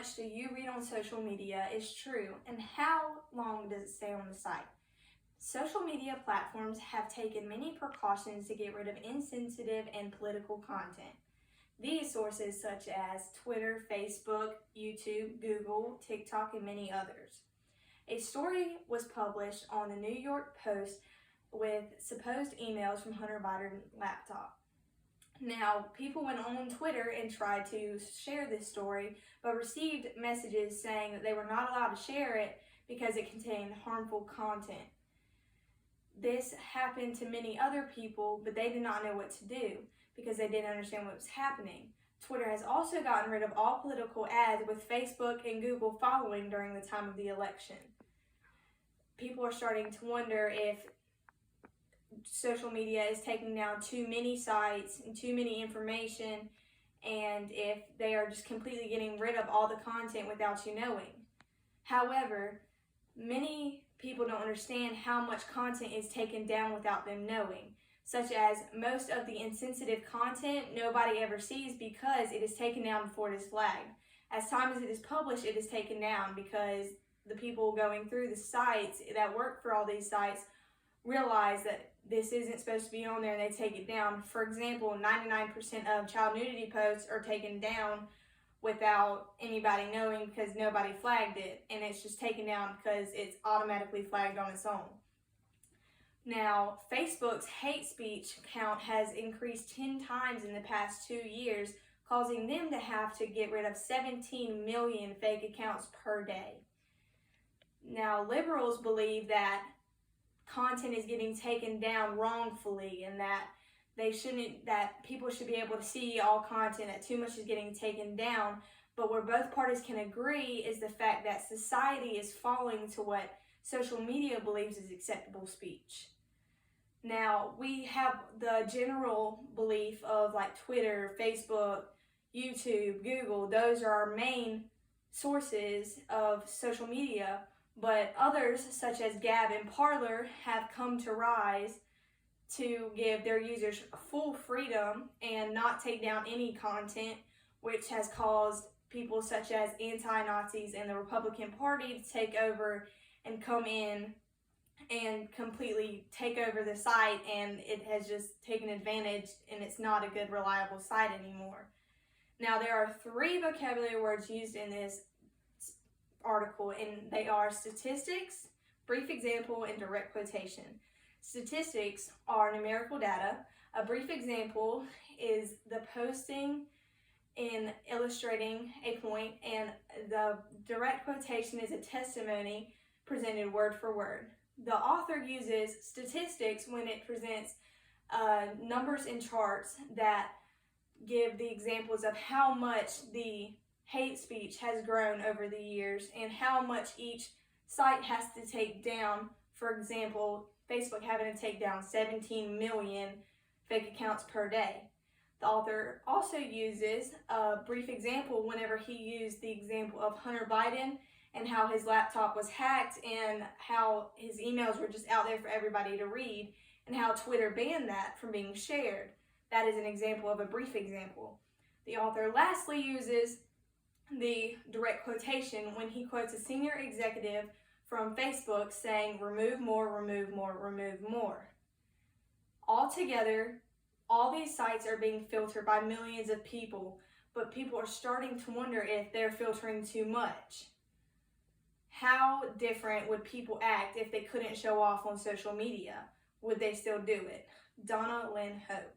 much do you read on social media is true, and how long does it stay on the site? Social media platforms have taken many precautions to get rid of insensitive and political content. These sources such as Twitter, Facebook, YouTube, Google, TikTok, and many others. A story was published on the New York Post with supposed emails from Hunter Biden's laptop. Now, people went on Twitter and tried to share this story, but received messages saying that they were not allowed to share it because it contained harmful content. This happened to many other people, but they did not know what to do because they didn't understand what was happening. Twitter has also gotten rid of all political ads, with Facebook and Google following during the time of the election. People are starting to wonder if social media is taking down too many sites and too many information, and if they are just completely getting rid of all the content without you knowing. However, many people don't understand how much content is taken down without them knowing, such as most of the insensitive content nobody ever sees because it is taken down before it is flagged. As time as it is published, it is taken down because the people going through the sites that work for all these sites realize that this isn't supposed to be on there and they take it down. For example, 99% of child nudity posts are taken down without anybody knowing because nobody flagged it, and it's just taken down because it's automatically flagged on its own. Now, Facebook's hate speech count has increased 10 times in the past 2 years, causing them to have to get rid of 17 million fake accounts per day. Now, liberals believe that content is getting taken down wrongfully and that that people should be able to see all content, that too much is getting taken down. But where both parties can agree is the fact that society is falling to what social media believes is acceptable speech. Now, we have the general belief of like Twitter, Facebook, YouTube, Google. Those are our main sources of social media, but others such as Gab and Parler have come to rise to give their users full freedom and not take down any content, which has caused people such as anti-Nazis and the Republican Party to take over and come in and completely take over the site, and it has just taken advantage, and it's not a good, reliable site anymore. Now, there are 3 vocabulary words used in this article, and they are statistics, brief example, and direct quotation. Statistics are numerical data. A brief example is the posting in illustrating a point, and the direct quotation is a testimony presented word for word. The author uses statistics when it presents numbers and charts that give the examples of how much the hate speech has grown over the years and how much each site has to take down. For example, Facebook having to take down 17 million fake accounts per day. The author also uses a brief example whenever he used the example of Hunter Biden and how his laptop was hacked and how his emails were just out there for everybody to read and how Twitter banned that from being shared. That is an example of a brief example. The author lastly uses the direct quotation when he quotes a senior executive from Facebook saying, "Remove more, remove more, remove more." Altogether, all these sites are being filtered by millions of people, but people are starting to wonder if they're filtering too much. How different would people act if they couldn't show off on social media? Would they still do it? Donna Lynn Hope.